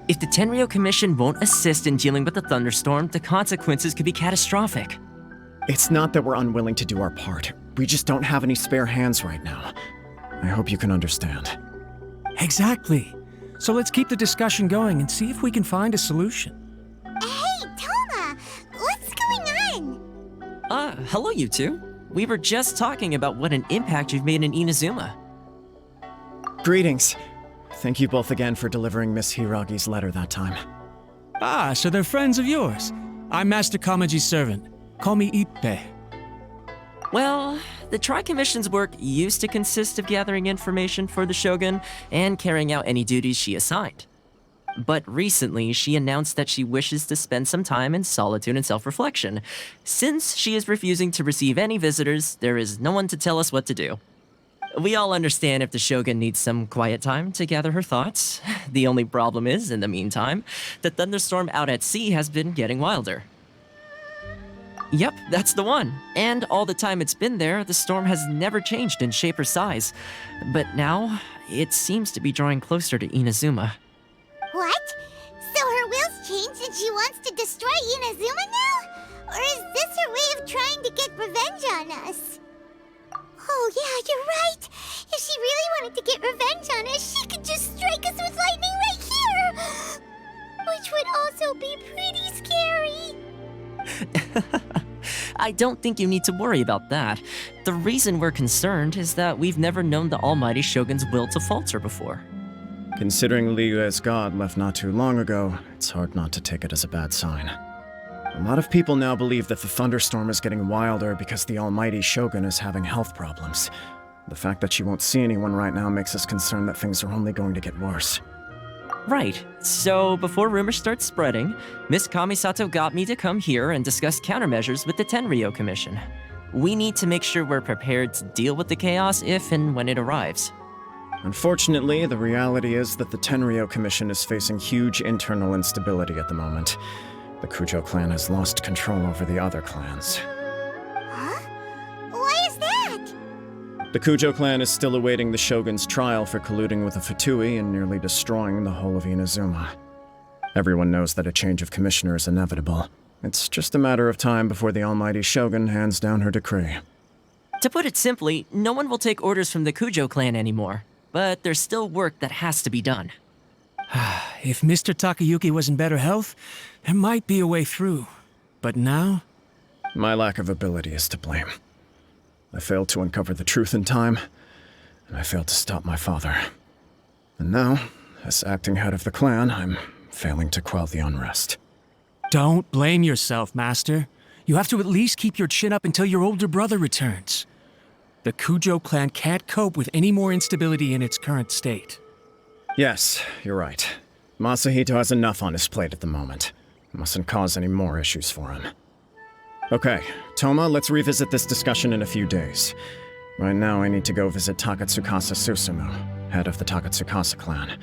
If the Tenryou Commission won't assist in dealing with the thunderstorm, the consequences could be catastrophic. It's not that we're unwilling to do our part. We just don't have any spare hands right now. I hope you can understand. Exactly. So let's keep the discussion going and see if we can find a solution. Hey, Toma! What's going on? Hello you two. We were just talking about what an impact you've made in Inazuma. Greetings. Thank you both again for delivering Miss Hiragi's letter that time. Ah, so they're friends of yours. I'm Master Kamaji's servant. Call me Ippei. Well, the Tri-Commission's work used to consist of gathering information for the Shogun and carrying out any duties she assigned. But recently, she announced that she wishes to spend some time in solitude and self-reflection. Since she is refusing to receive any visitors, there is no one to tell us what to do. We all understand if the Shogun needs some quiet time to gather her thoughts. The only problem is, in the meantime, the thunderstorm out at sea has been getting wilder. Yep, that's the one. And all the time it's been there, the storm has never changed in shape or size. But now, it seems to be drawing closer to Inazuma. What? So her will's changed and she wants to destroy Inazuma now? Or is this her way of trying to get revenge on us? Oh yeah, you're right. If she really wanted to get revenge on us, she could just strike us with lightning right here! Which would also be pretty scary. I don't think you need to worry about that. The reason we're concerned is that we've never known the Almighty Shogun's will to falter before. Considering Liyue's god left not too long ago, it's hard not to take it as a bad sign. A lot of people now believe that the thunderstorm is getting wilder because the Almighty Shogun is having health problems. The fact that she won't see anyone right now makes us concerned that things are only going to get worse. Right. So, before rumors start spreading, Miss Kamisato got me to come here and discuss countermeasures with the Tenryou Commission. We need to make sure we're prepared to deal with the chaos if and when it arrives. Unfortunately, the reality is that the Tenryou Commission is facing huge internal instability at the moment. The Kujo clan has lost control over the other clans. Huh? Why is that? The Kujo clan is still awaiting the Shogun's trial for colluding with the Fatui and nearly destroying the whole of Inazuma. Everyone knows that a change of commissioner is inevitable. It's just a matter of time before the Almighty Shogun hands down her decree. To put it simply, no one will take orders from the Kujo clan anymore. But there's still work that has to be done. If Mr. Takayuki was in better health, there might be a way through. But now? My lack of ability is to blame. I failed to uncover the truth in time, and I failed to stop my father. And now, as acting head of the clan, I'm failing to quell the unrest. Don't blame yourself, Master. You have to at least keep your chin up until your older brother returns. The Kujo clan can't cope with any more instability in its current state. Yes, you're right. Masahito has enough on his plate at the moment. Mustn't cause any more issues for him. Okay, Toma, let's revisit this discussion in a few days. Right now, I need to go visit Takatsukasa Susumu, head of the Takatsukasa clan.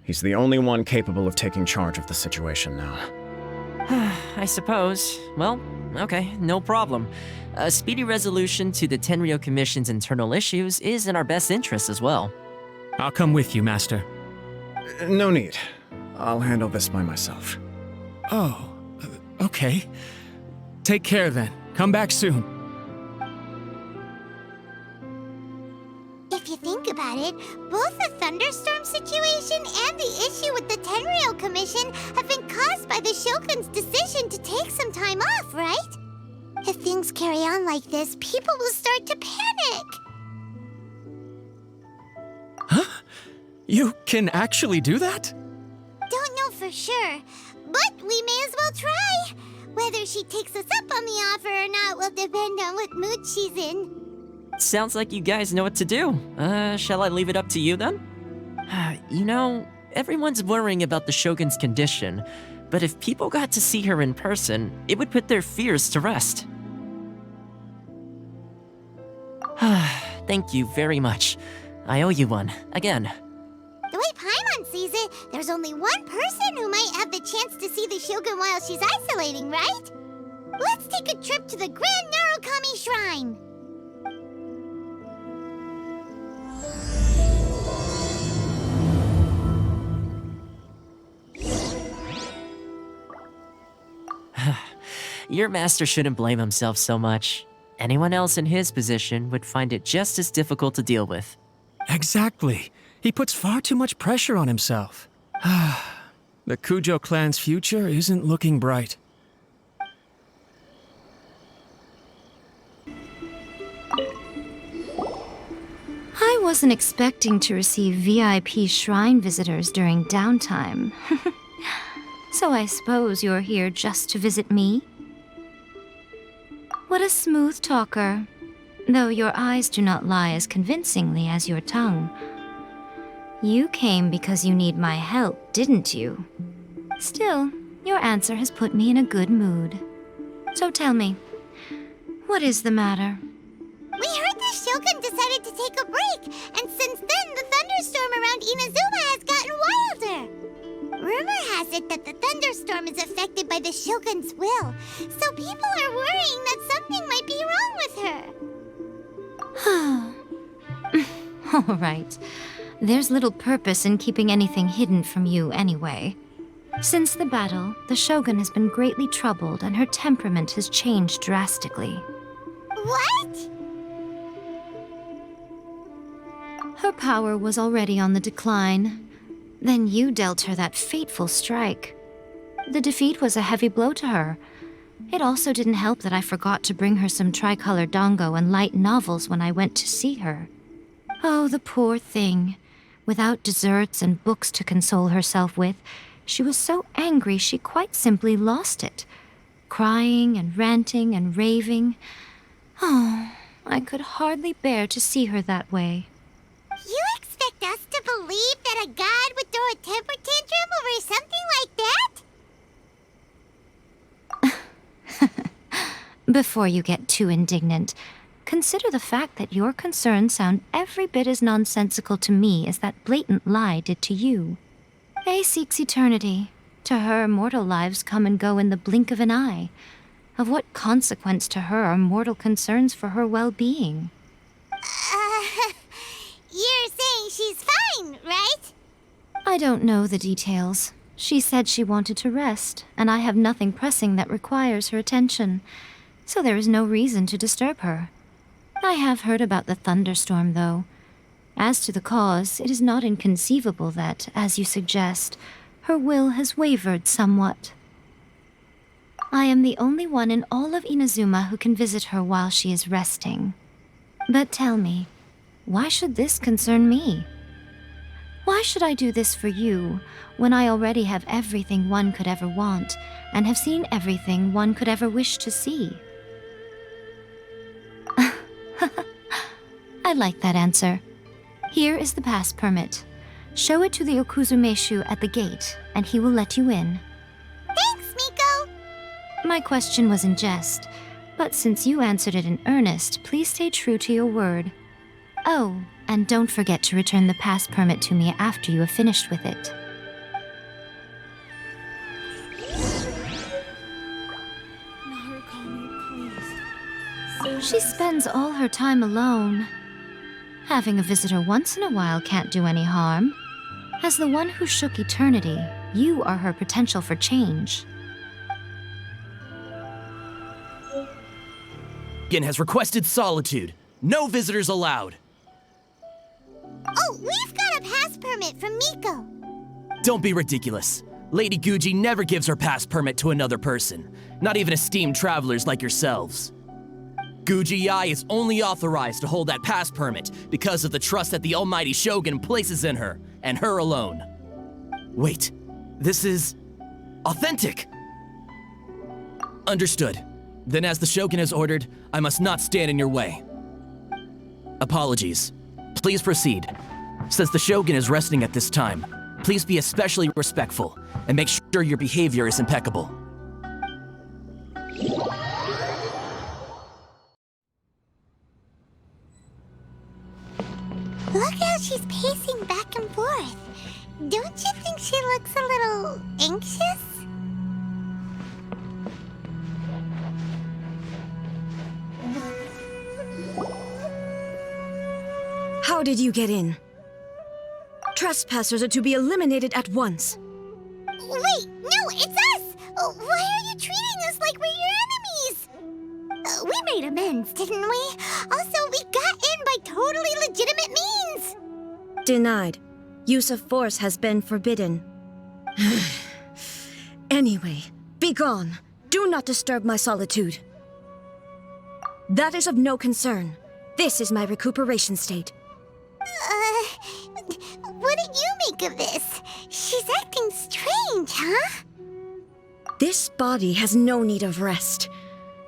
He's the only one capable of taking charge of the situation now. I suppose. Well, okay, no problem. A speedy resolution to the Tenryou Commission's internal issues is in our best interest as well. I'll come with you, Master. No need. I'll handle this by myself. Oh, okay. Take care then. Come back soon. If you think about it, both the thunderstorm situation and the issue with the Tenryou Commission have been caused by the Shogun's decision to take some time off, right? If things carry on like this, people will start to panic. Huh? You can actually do that? Don't know for sure, but we may as well try. Whether she takes us up on the offer or not will depend on what mood she's in. Sounds like you guys know what to do. Shall I leave it up to you then? You know, everyone's worrying about the Shogun's condition, but if people got to see her in person, it would put their fears to rest. Thank you very much. I owe you one, again. The way Paimon sees it, there's only one person who might have the chance to see the Shogun while she's isolating, right? Let's take a trip to the Grand Kami Shrine. Your master shouldn't blame himself so much. Anyone else in his position would find it just as difficult to deal with. Exactly. He puts far too much pressure on himself. The Kujo clan's future isn't looking bright. I wasn't expecting to receive VIP shrine visitors during downtime. So I suppose you're here just to visit me? What a smooth talker. Though your eyes do not lie as convincingly as your tongue. You came because you need my help, didn't you? Still, your answer has put me in a good mood. So tell me, what is the matter? We heard the Shogun decided to take a break, and since then the thunderstorm around Inazuma has gotten wilder. Rumor has it that the thunderstorm is affected by the Shogun's will, so people are worrying that something might be wrong with her. All right. There's little purpose in keeping anything hidden from you anyway. Since the battle, the Shogun has been greatly troubled and her temperament has changed drastically. What? Her power was already on the decline. Then you dealt her that fateful strike. The defeat was a heavy blow to her. It also didn't help that I forgot to bring her some tricolor dango and light novels when I went to see her. Oh, the poor thing. Without desserts and books to console herself with, she was so angry she quite simply lost it. Crying and ranting and raving. Oh, I could hardly bear to see her that way. You expect us to believe that a god would throw a temper tantrum over something like that? Before you get too indignant, consider the fact that your concerns sound every bit as nonsensical to me as that blatant lie did to you. A seeks eternity. To her, mortal lives come and go in the blink of an eye. Of what consequence to her are mortal concerns for her well-being? You're saying she's fine, right? I don't know the details. She said she wanted to rest, and I have nothing pressing that requires her attention, so there is no reason to disturb her. I have heard about the thunderstorm, though. As to the cause, it is not inconceivable that, as you suggest, her will has wavered somewhat. I am the only one in all of Inazuma who can visit her while she is resting. But tell me, why should this concern me? Why should I do this for you, when I already have everything one could ever want, and have seen everything one could ever wish to see? I like that answer. Here is the pass permit. Show it to the Okuzumeshu at the gate, and he will let you in. Thanks, Miko! My question was in jest, but since you answered it in earnest, please stay true to your word. Oh, and don't forget to return the pass permit to me after you have finished with it. She spends all her time alone. Having a visitor once in a while can't do any harm. As the one who shook eternity, you are her potential for change. Has requested solitude. No visitors allowed. Oh, we've got a pass permit from Miko. Don't be ridiculous. Lady Guji never gives her pass permit to another person, not even esteemed travelers like yourselves. Guji-ai is only authorized to hold that pass permit because of the trust that the almighty Shogun places in her, and her alone. Wait, this is authentic. Understood. Then as the Shogun has ordered, I must not stand in your way. Apologies. Please proceed. Since the Shogun is resting at this time, please be especially respectful and make sure your behavior is impeccable. Look how she's pacing back and forth. Don't you think she looks a little anxious? How did you get in? Trespassers are to be eliminated at once. Wait, no, it's us! Why are you treating us like we're your enemies? We made amends, didn't we? Also, we got in by totally legitimate means! Denied. Use of force has been forbidden. Anyway, be gone. Do not disturb my solitude. That is of no concern. This is my recuperation state. What do you make of this? She's acting strange, huh? This body has no need of rest,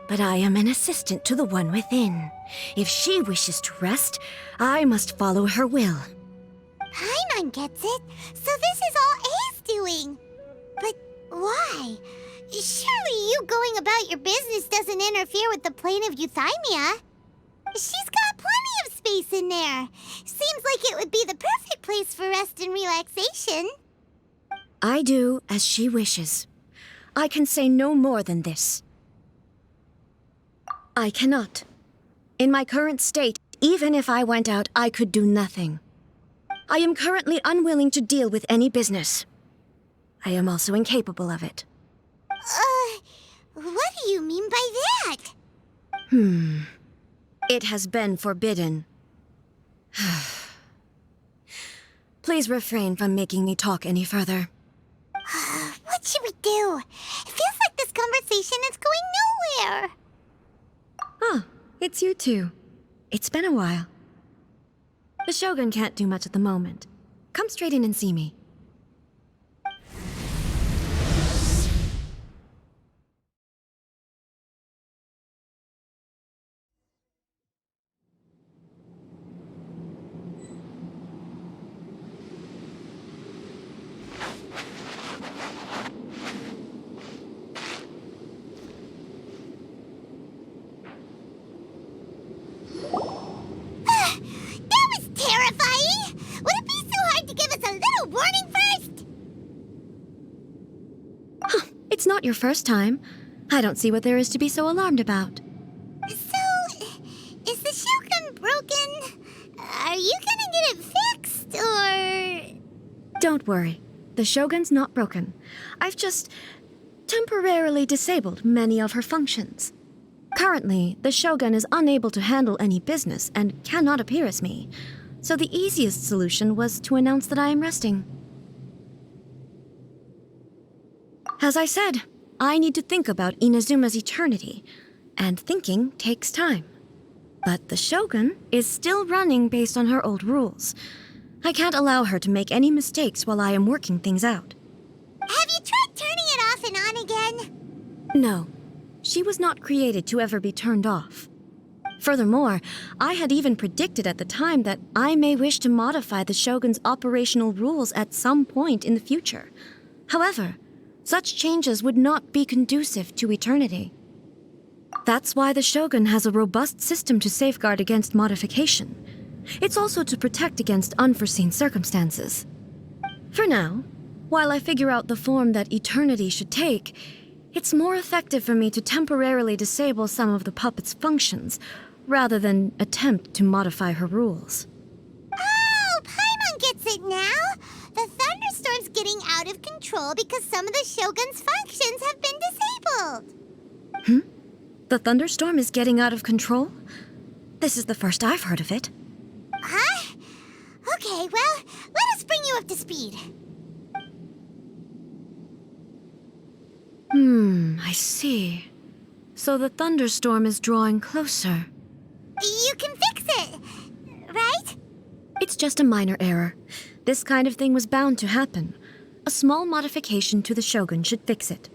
but I am an assistant to the one within. If she wishes to rest, I must follow her will. Paimon gets it, so this is all A's doing. But why? Surely you going about your business doesn't interfere with the plane of euthymia. She's got plenty of space in there. Seems like it would be the perfect place for rest and relaxation. I do as she wishes. I can say no more than this. I cannot. In my current state, even if I went out, I could do nothing. I am currently unwilling to deal with any business. I am also incapable of it. What do you mean by that? It has been forbidden. Please refrain from making me talk any further. What should we do? It feels like this conversation is going nowhere. Oh, it's you two. It's been a while. The Shogun can't do much at the moment. Come straight in and see me. That was terrifying! Would it be so hard to give us a little warning first? It's not your first time. I don't see what there is to be so alarmed about. So, is the Shogun broken? Are you gonna get it fixed, or...? Don't worry. The Shogun's not broken. I've just temporarily disabled many of her functions. Currently, the Shogun is unable to handle any business and cannot appear as me. So the easiest solution was to announce that I am resting. As I said, I need to think about Inazuma's eternity, and thinking takes time. But the Shogun is still running based on her old rules. I can't allow her to make any mistakes while I am working things out. Have you tried turning it off and on again? No, she was not created to ever be turned off. Furthermore, I had even predicted at the time that I may wish to modify the Shogun's operational rules at some point in the future. However, such changes would not be conducive to eternity. That's why the Shogun has a robust system to safeguard against modification. It's also to protect against unforeseen circumstances. For now, while I figure out the form that eternity should take, it's more effective for me to temporarily disable some of the puppet's functions, rather than attempt to modify her rules. Oh, Paimon gets it now! The thunderstorm's getting out of control because some of the Shogun's functions have been disabled. The thunderstorm is getting out of control? This is the first I've heard of it. Huh? Okay, well, let us bring you up to speed. I see. So the thunderstorm is drawing closer. You can fix it, right? It's just a minor error. This kind of thing was bound to happen. A small modification to the Shogun should fix it.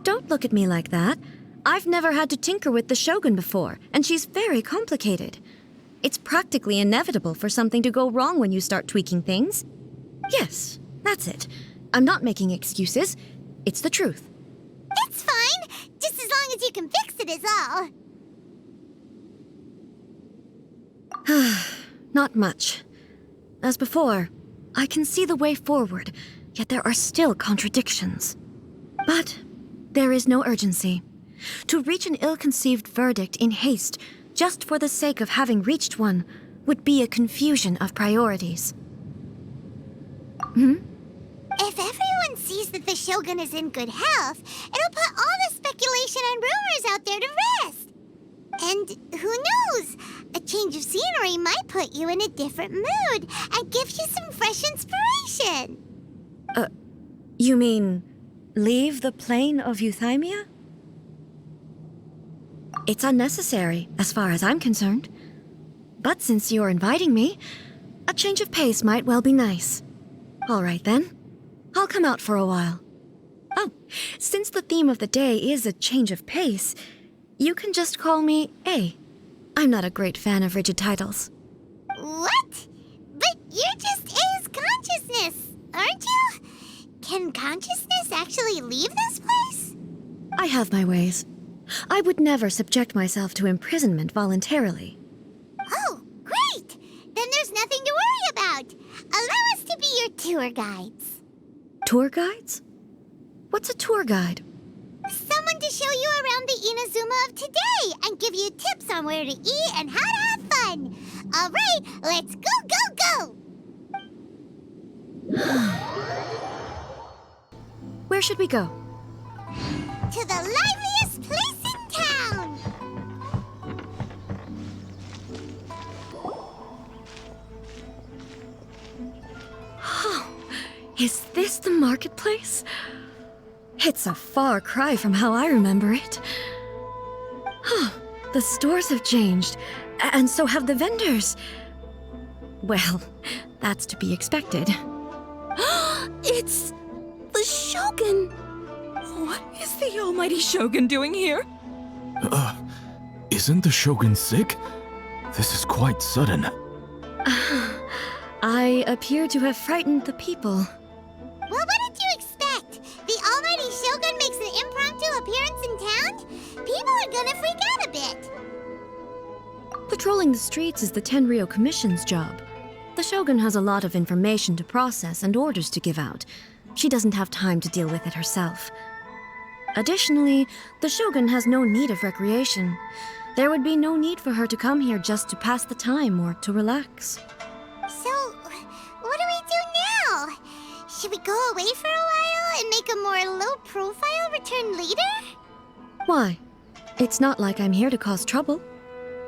Don't look at me like that. I've never had to tinker with the Shogun before, and she's very complicated. It's practically inevitable for something to go wrong when you start tweaking things. Yes, that's it. I'm not making excuses. It's the truth. It's fine, just as long as you can fix it is all. Not much. As before, I can see the way forward, yet there are still contradictions. But there is no urgency. To reach an ill-conceived verdict in haste just for the sake of having reached one, would be a confusion of priorities. If everyone sees that the Shogun is in good health, it'll put all the speculation and rumors out there to rest. And who knows? A change of scenery might put you in a different mood and give you some fresh inspiration. You mean leave the plane of euthymia? It's unnecessary, as far as I'm concerned. But since you're inviting me, a change of pace might well be nice. All right, then. I'll come out for a while. Oh, since the theme of the day is a change of pace, you can just call me A. I'm not a great fan of rigid titles. What? But you're just A's consciousness, aren't you? Can consciousness actually leave this place? I have my ways. I would never subject myself to imprisonment voluntarily. Oh, great! Then there's nothing to worry about. Allow us to be your tour guides. Tour guides? What's a tour guide? Someone to show you around the Inazuma of today and give you tips on where to eat and how to have fun. All right, let's go! Where should we go? To the liveliest place in town! Is this the marketplace? It's a far cry from how I remember it. The stores have changed, and so have the vendors. Well, that's to be expected. It's the Shogun! What is the almighty Shogun doing here? Isn't the Shogun sick? This is quite sudden. I appear to have frightened the people. Well, what did you expect? The almighty Shogun makes an impromptu appearance in town? People are gonna freak out a bit. Patrolling the streets is the Tenryou Commission's job. The Shogun has a lot of information to process and orders to give out. She doesn't have time to deal with it herself. Additionally, the Shogun has no need of recreation. There would be no need for her to come here just to pass the time or to relax. So, what do we do now? Should we go away for a while and make a more low-profile return later? Why? It's not like I'm here to cause trouble.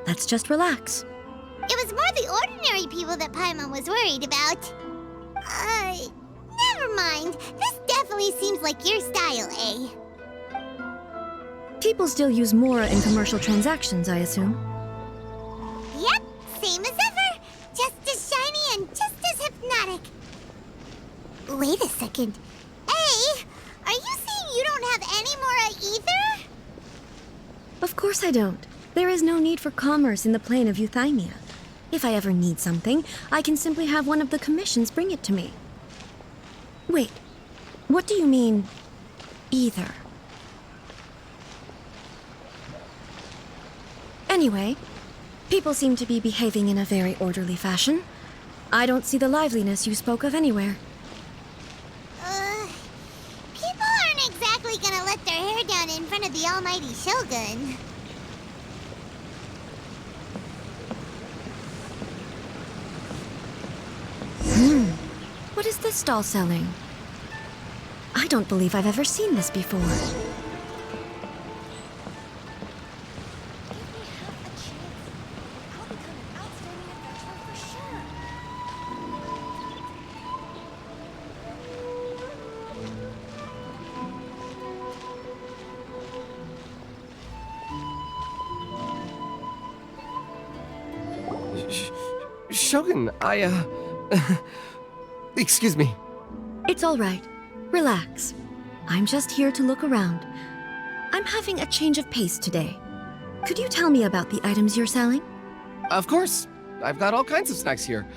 Let's just relax. It was more the ordinary people that Paimon was worried about. Never mind. This definitely seems like your style, eh? People still use Mora in commercial transactions, I assume. Yep, same as ever. Just as shiny and just as hypnotic. Wait a second. Hey, are you saying you don't have any Mora either? Of course I don't. There is no need for commerce in the plane of euthymia. If I ever need something, I can simply have one of the commissions bring it to me. Wait, what do you mean, either? Anyway, people seem to be behaving in a very orderly fashion. I don't see the liveliness you spoke of anywhere. People aren't exactly gonna let their hair down in front of the almighty Shogun. What is this stall selling? I don't believe I've ever seen this before. Shogun, excuse me. It's all right. Relax. I'm just here to look around. I'm having a change of pace today. Could you tell me about the items you're selling? Of course. I've got all kinds of snacks here.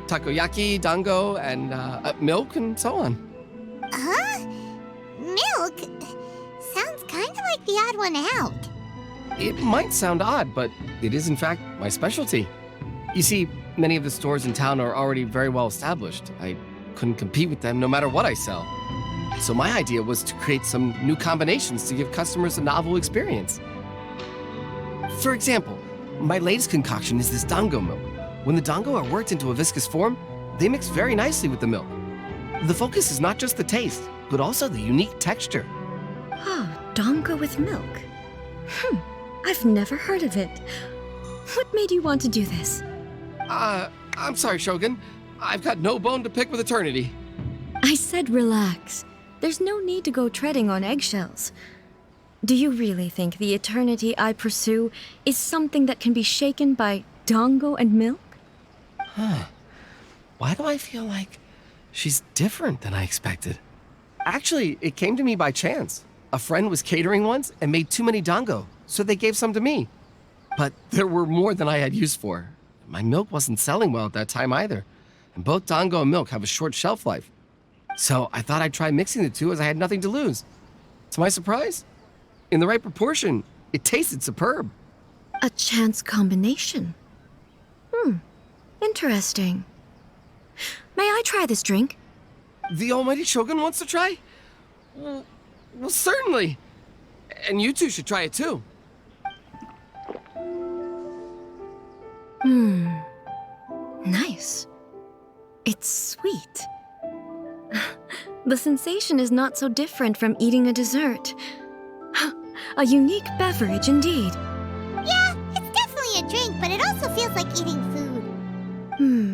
Takoyaki, dango, and milk, and so on. Huh? Milk? Sounds kind of like the odd one out. It might sound odd, but it is in fact my specialty. You see, many of the stores in town are already very well established. I couldn't compete with them no matter what I sell. So my idea was to create some new combinations to give customers a novel experience. For example, My latest concoction is this dango milk. When the dango are worked into a viscous form, they mix very nicely with the milk. The focus is not just the taste, but also the unique texture. Oh, dango with milk. I've never heard of it. What made you want to do this? I'm sorry, Shogun. I've got no bone to pick with eternity. I said relax. There's no need to go treading on eggshells. Do you really think the eternity I pursue is something that can be shaken by dango and milk? Why do I feel like she's different than I expected? Actually, it came to me by chance. A friend was catering once and made too many dango, so they gave some to me. But there were more than I had use for. My milk wasn't selling well at that time either, and both dango and milk have a short shelf life. So I thought I'd try mixing the two as I had nothing to lose. To my surprise, in the right proportion, it tasted superb. A chance combination. Interesting. May I try this drink? The almighty Shogun wants to try? Well, certainly. And you two should try it too. Nice. It's sweet. The sensation is not so different from eating a dessert. A unique beverage indeed. Yeah, it's definitely a drink, but it also feels like eating food.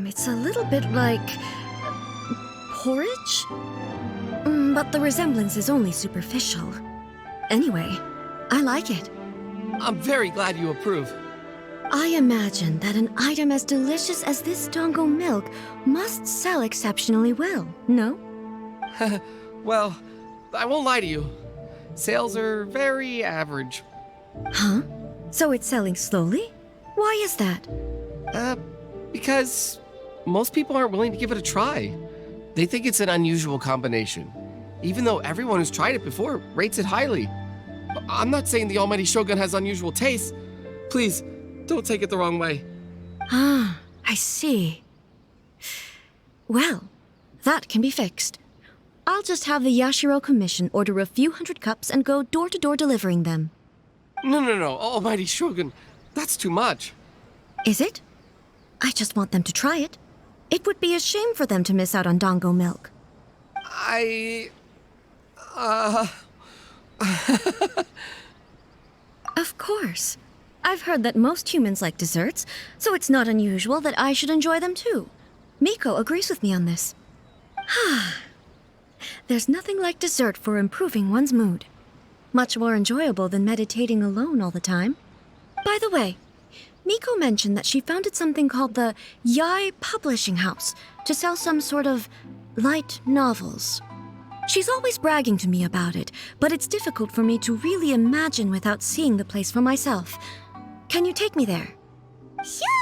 It's a little bit like porridge? But the resemblance is only superficial. Anyway, I like it. I'm very glad you approve. I imagine that an item as delicious as this dango milk must sell exceptionally well, no? Well, I won't lie to you. Sales are very average. Huh? So it's selling slowly? Why is that? Because most people aren't willing to give it a try. They think it's an unusual combination, even though everyone who's tried it before rates it highly. I'm not saying the almighty Shogun has unusual tastes. Please, don't take it the wrong way. I see. Well, that can be fixed. I'll just have the Yashiro Commission order a few hundred cups and go door-to-door delivering them. No, almighty Shogun. That's too much. Is it? I just want them to try it. It would be a shame for them to miss out on dango milk. Of course. I've heard that most humans like desserts, so it's not unusual that I should enjoy them too. Miko agrees with me on this. There's nothing like dessert for improving one's mood. Much more enjoyable than meditating alone all the time. By the way, Miko mentioned that she founded something called the Yai Publishing House to sell some sort of light novels. She's always bragging to me about it, but it's difficult for me to really imagine without seeing the place for myself. Can you take me there? Sure!